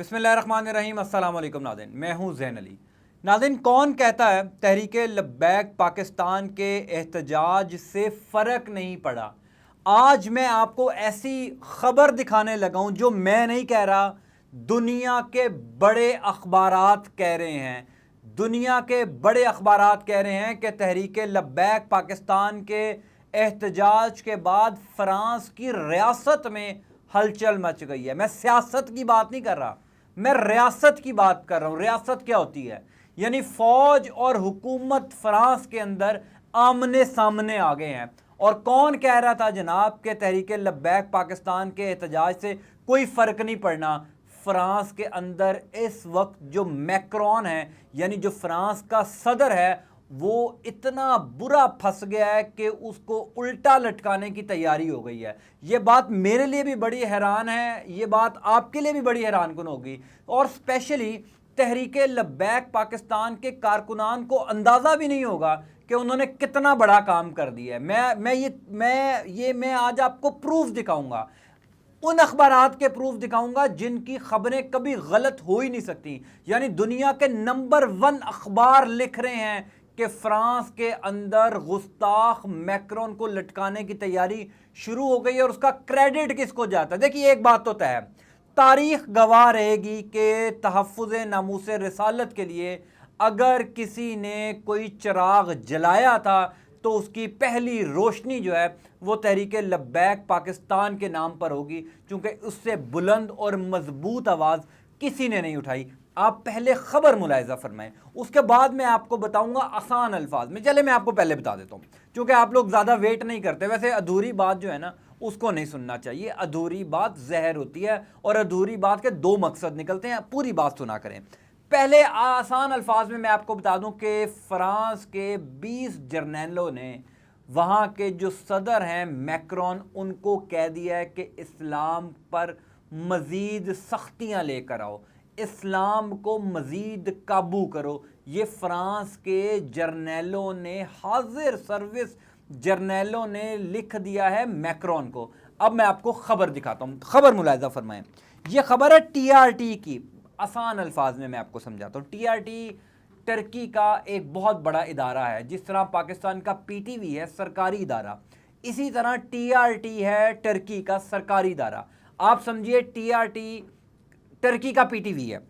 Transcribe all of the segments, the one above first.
बिस्मिल्लाहिर्रहमानिर्रहीम। अस्सलाम वालेकुम नाज़रीन, मैं हूँ ज़ैन अली। नाज़रीन, कौन कहता है तहरीक लब्बैक पाकिस्तान के एहतजाज से फ़र्क नहीं पड़ा। आज मैं आपको ऐसी ख़बर दिखाने लगा हूँ जो मैं नहीं कह रहा, दुनिया के बड़े अखबारात कह रहे हैं। दुनिया के बड़े अखबारात कह रहे हैं कि तहरीक लब्बैक पाकिस्तान के एहतजाज के बाद फ़्रांस की रियासत में हलचल मच गई है। मैं सियासत की बात नहीं कर रहा, मैं रियासत की बात कर रहा हूँ। रियासत क्या होती है? यानी फ़ौज और हुकूमत फ़्रांस के अंदर आमने सामने आ गए हैं। और कौन कह रहा था जनाब के तहरीक लब्बैक पाकिस्तान के एहतजाज से कोई फ़र्क नहीं पड़ना। फ़्रांस के अंदर इस वक्त जो मैक्रोन है, यानी जो फ़्रांस का सदर है, वो इतना बुरा फंस गया है कि उसको उल्टा लटकाने की तैयारी हो गई है। ये बात मेरे लिए भी बड़ी हैरान है, ये बात आपके लिए भी बड़ी हैरानकुन होगी। और स्पेशली तहरीक लब्बैक पाकिस्तान के कारकुनान को अंदाज़ा भी नहीं होगा कि उन्होंने कितना बड़ा काम कर दिया है। मैं आज आपको प्रूफ दिखाऊंगा, उन अखबारात के प्रूफ दिखाऊंगा जिनकी खबरें कभी गलत हो ही नहीं सकती। यानी दुनिया के नंबर 1 अखबार लिख रहे हैं कि फ्रांस के अंदर गुस्ताख मैक्रोन को लटकाने की तैयारी शुरू हो गई है। और उसका क्रेडिट किसको जाता है? देखिए, एक बात तो तय है, तारीख गवाह रहेगी कि तहफ़्फ़ुज़ नामूस रिसालत के लिए अगर किसी ने कोई चिराग जलाया था तो उसकी पहली रोशनी जो है वो तहरीक लब्बैक पाकिस्तान के नाम पर होगी, क्योंकि उससे बुलंद और मजबूत आवाज़ किसी ने नहीं उठाई। आप पहले खबर मुलाहिजा फरमाएं, उसके बाद मैं आपको बताऊंगा आसान अल्फाज में। चले मैं आपको पहले बता देता हूं, क्योंकि आप लोग ज़्यादा वेट नहीं करते। वैसे अधूरी बात जो है ना, उसको नहीं सुनना चाहिए। अधूरी बात जहर होती है और अधूरी बात के 2 मकसद निकलते हैं। पूरी बात सुना करें। पहले आसान अल्फाज में मैं आपको बता दूं कि फ्रांस के 20 जर्नैलों ने वहाँ के जो सदर हैं मैक्रोन, उनको कह दिया है कि इस्लाम पर मज़ीद सख्तियाँ लेकर आओ, इस्लाम को मज़ीद काबू करो। ये फ्रांस के जर्नैलों ने, हाजिर सर्विस जर्नैलों ने लिख दिया है मैक्रोन को। अब मैं आपको खबर दिखाता हूँ, खबर मुलाहिजा फरमाएं। ये खबर है TRT की। आसान अल्फाज में मैं आपको समझाता हूँ। TRT टर्की का एक बहुत बड़ा इदारा है। जिस तरह पाकिस्तान का PTV है सरकारी इदारा, इसी तरह TRT है टर्की का सरकारी इदारा। आप समझिए TRT टर्की का PTV है।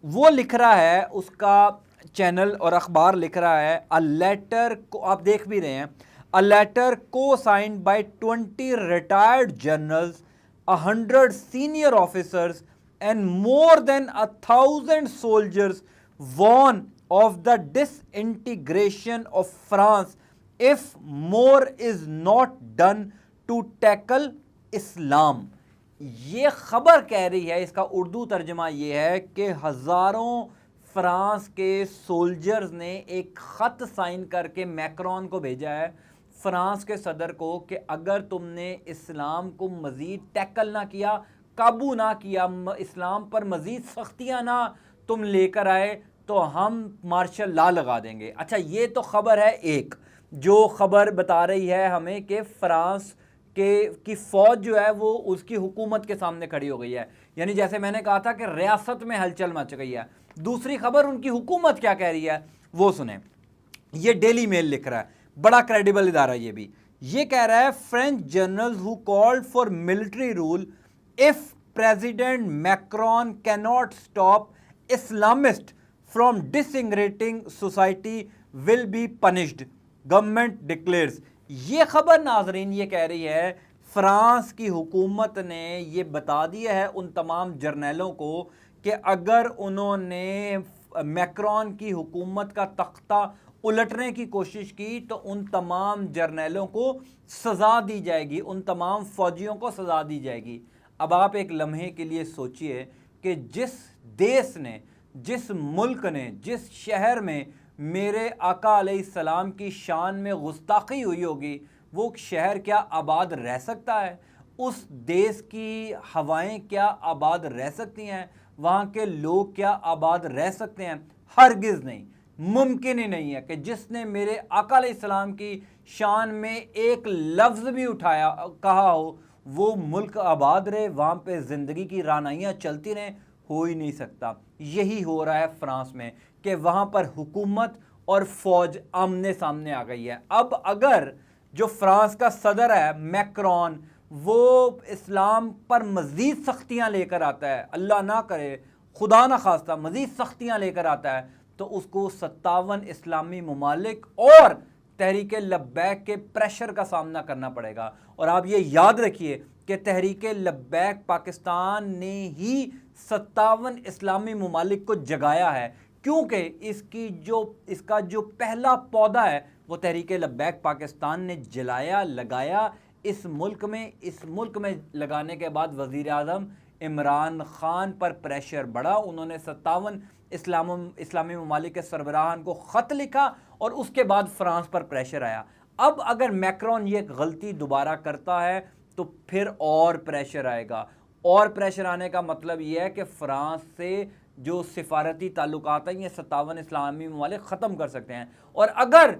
वो लिख रहा है, उसका चैनल और अखबार लिख रहा है, अ लेटर को आप देख भी रहे हैं, अ लेटर को signed by 20 retired generals, 100 senior officers and more than 1,000 soldiers warn of the disintegration of France if more is not done to tackle Islam। ये खबर कह रही है, इसका उर्दू तर्जमा ये है कि हज़ारों फ्रांस के सोल्जर्स ने एक ख़त साइन करके मैक्रोन को भेजा है, फ्रांस के सदर को, कि अगर तुमने इस्लाम को मज़ीद टैकल ना किया, काबू ना किया, इस्लाम पर मज़ीद सख्तियाँ ना तुम लेकर आए, तो हम मार्शल लॉ लगा देंगे। अच्छा, ये तो ख़बर है एक, जो ख़बर बता रही है हमें कि फ़्रांस की फ़ौज जो है वो उसकी हुकूमत के सामने खड़ी हो गई है। यानी जैसे मैंने कहा था कि रियासत में हलचल मच गई है। दूसरी खबर, उनकी हुकूमत क्या कह रही है वो सुने। ये डेली मेल लिख रहा है, बड़ा क्रेडिबल इदारा ये भी। ये कह रहा है, French generals who called for military rule if President Macron cannot stop Islamists from disintegrating society will be punished, government declares। ये खबर नाजरीन ये कह रही है, फ्रांस की हुकूमत ने ये बता दिया है उन तमाम जर्नैलों को कि अगर उन्होंने मैक्रोन की हुकूमत का तख्ता उलटने की कोशिश की तो उन तमाम जर्नैलों को सज़ा दी जाएगी, उन तमाम फ़ौजियों को सज़ा दी जाएगी। अब आप एक लम्हे के लिए सोचिए कि जिस देश ने, जिस मुल्क ने, जिस शहर में मेरे आका अलैहिस्सलाम की शान में गुस्ताखी हुई होगी, वो शहर क्या आबाद रह सकता है? उस देश की हवाएं क्या आबाद रह सकती हैं? वहाँ के लोग क्या आबाद रह सकते हैं? हरगिज़ नहीं, मुमकिन ही नहीं है कि जिसने मेरे आका अलैहिस्सलाम की शान में एक लफ्ज़ भी उठाया, कहा हो, वो मुल्क आबाद रहे, वहाँ पे ज़िंदगी की रानाइयाँ चलती रहें। हो ही नहीं सकता। यही हो रहा है फ्रांस में कि वहाँ पर हुकूमत और फौज आमने सामने आ गई है। अब अगर जो फ्रांस का सदर है मैक्रोन, वो इस्लाम पर मज़ीद सख्तियाँ लेकर आता है, अल्लाह ना करे, खुदा ना खास्ता मज़ीद सख्तियाँ लेकर आता है, तो उसको 57 इस्लामी ममालिक और तहरीक लब्बैक के प्रेशर का सामना करना पड़ेगा। और आप ये याद रखिए कि तहरीक लब्बैक पाकिस्तान ने ही 57 इस्लामी ममालिक को जगाया है, क्योंकि इसका जो पहला पौधा है वो तहरीक लब्बैक पाकिस्तान ने जलाया, लगाया इस मुल्क में लगाने के बाद वज़ीर आज़म इमरान खान पर प्रेशर बढ़ा। उन्होंने 57 इस्लामी ममालिक के सरबराहान को ख़त लिखा और उसके बाद फ्रांस पर प्रेशर आया। अब अगर मैक्रोन ये गलती दोबारा करता है तो फिर और प्रेशर आएगा, और प्रेशर आने का मतलब ये है कि फ्रांस से जो सिफारती ताल्लुकात हैं ये 57 इस्लामी ममालिक ख़त्म कर सकते हैं। और अगर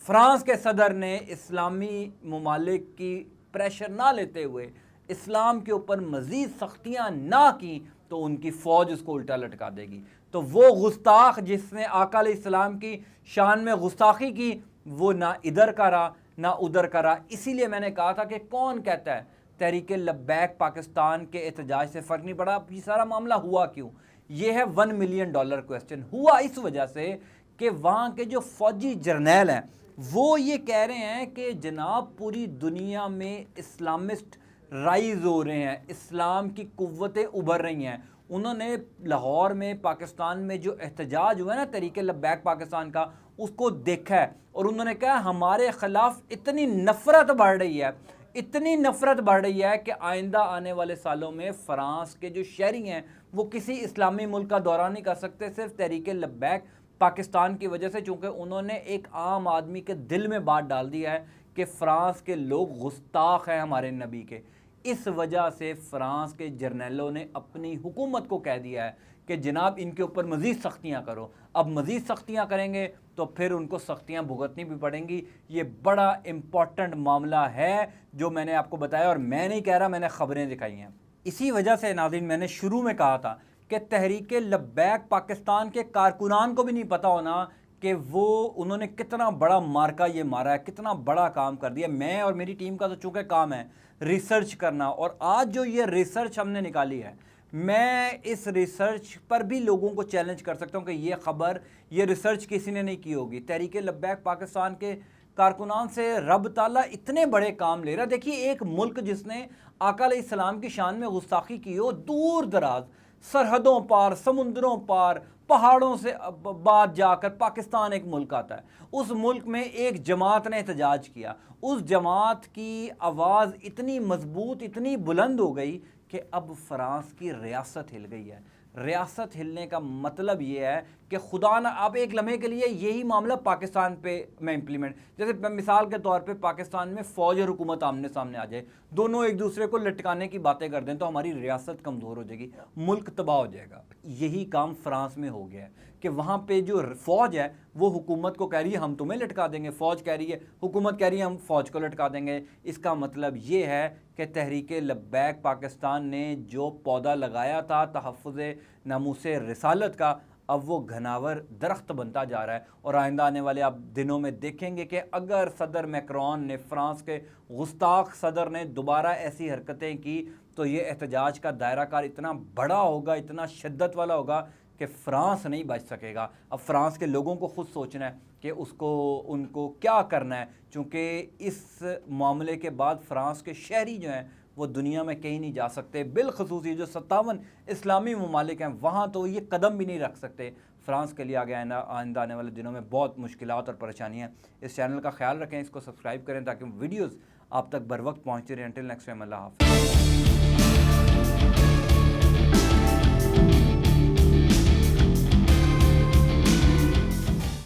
फ्रांस के सदर ने इस्लामी ममालिक की प्रेशर ना लेते हुए इस्लाम के ऊपर मज़ीद सख्तियाँ ना की तो उनकी फ़ौज उसको उल्टा लटका देगी। तो वो गुस्ताख जिसने आका अलैहिस्सलाम की शान में गुस्ताखी की, वो ना इधर का रहा ना उधर का रहा। इसीलिए मैंने कहा था कि कौन कहता है तहरीक लब्बैक पाकिस्तान के एहतजाज से फ़र्क नहीं पड़ा। ये सारा मामला हुआ क्यों? ये है $1 मिलियन क्वेश्चन। हुआ इस वजह से कि वहाँ के जो फ़ौजी जर्नैल हैं वो ये कह रहे हैं कि जनाब पूरी दुनिया में इस्लामिस्ट राइज़ हो रहे हैं, इस्लाम की कुव्वतें उभर रही हैं। उन्होंने लाहौर में पाकिस्तान में जो एहतजाज हुआ है ना तहरीक लब्बैक पाकिस्तान का, उसको देखा है और उन्होंने कहा हमारे ख़िलाफ़ इतनी नफ़रत बढ़ रही है, इतनी नफ़रत बढ़ रही है कि आइंदा आने वाले सालों में फ़्रांस के जो शहरी हैं वो किसी इस्लामी मुल्क का दौरा नहीं कर सकते, सिर्फ तहरीक लब्बैक पाकिस्तान की वजह से, चूँकि उन्होंने एक आम आदमी के दिल में बात डाल दिया है कि फ़्रांस के लोग गुस्ताख हैं हमारे नबी के। इस वजह से फ़्रांस के जर्नैलों ने अपनी हुकूमत को कह दिया है कि जनाब इनके ऊपर मज़ीद सख्तियाँ करो। अब मज़ीद सख्तियाँ करेंगे तो फिर उनको सख्तियाँ भुगतनी भी पड़ेंगी। ये बड़ा इम्पॉर्टेंट मामला है जो मैंने आपको बताया, और मैं नहीं कह रहा, मैंने ख़बरें दिखाई हैं। इसी वजह से नाज़रीन मैंने शुरू में कहा था कि तहरीक लब्बैक पाकिस्तान के कारकुनान को भी नहीं पता होना कि वो उन्होंने कितना बड़ा मार्का ये मारा है, कितना बड़ा काम कर दिया। मैं और मेरी टीम का तो चूँकि काम है रिसर्च करना, और आज जो ये रिसर्च हमने निकाली है, मैं इस रिसर्च पर भी लोगों को चैलेंज कर सकता हूँ कि ये ख़बर, ये रिसर्च किसी ने नहीं की होगी। तहरीक लब्बैक पाकिस्तान के कारकुनान से रब ताला इतने बड़े काम ले रहा है। देखिए एक मुल्क जिसने आका अलैहिस्सलाम की शान में गुस्ताखी की हो, दूर दराज सरहदों पार, समुद्रों पार, पहाड़ों से बाद जाकर पाकिस्तान एक मुल्क आता है। उस मुल्क में एक जमात ने एहतजाज किया, उस जमात की आवाज़ इतनी मजबूत, इतनी बुलंद हो गई कि अब फ़्रांस की रियासत हिल गई है। रियासत हिलने का मतलब ये है कि खुदा ना, अब एक लम्हे के लिए यही मामला पाकिस्तान पे में इम्प्लीमेंट, जैसे मिसाल के तौर पे पाकिस्तान में फ़ौज और हुकूमत आमने सामने आ जाए, दोनों एक दूसरे को लटकाने की बातें कर दें तो हमारी रियासत कमज़ोर हो जाएगी, मुल्क तबाह हो जाएगा। यही काम फ्रांस में हो गया है कि वहाँ पे जो फ़ौज है वो हुकूमत को कह रही है हम तुम्हें लटका देंगे, फ़ौज कह रही है, हुकूमत कह रही है हम फ़ौज को लटका देंगे। इसका मतलब ये है कि तहरीक लब्बैक पाकिस्तान ने जो पौधा लगाया था तहफ़्फ़ुज़ नामूसे रिसालत का, अब वो घनावर दरख्त बनता जा रहा है। और आइंदा आने वाले आप दिनों में देखेंगे कि अगर सदर मैक्रोन ने, फ्रांस के गुस्ताख सदर ने दोबारा ऐसी हरकतें की तो ये एहतजाज का दायरा कार इतना बड़ा होगा, इतना शिद्दत वाला होगा कि फ़्रांस नहीं बच सकेगा। अब फ़्रांस के लोगों को ख़ुद सोचना है कि उनको क्या करना है, चूँकि इस मामले के बाद फ़्रांस के शहरी जो हैं वो दुनिया में कहीं नहीं जा सकते। बिलखसूस ये जो 57 इस्लामी ममालिक हैं वहाँ तो ये कदम भी नहीं रख सकते। फ़्रांस के लिए आगे आइंदा आने वाले दिनों में बहुत मुश्किलात और परेशानियाँ। इस चैनल का ख्याल रखें, इसको सब्सक्राइब करें ताकि वीडियोज़ आप तक बर वक्त पहुँचते रहें। अंटिल नेक्स्ट टाइम, अल्लाह हाफ़िज़।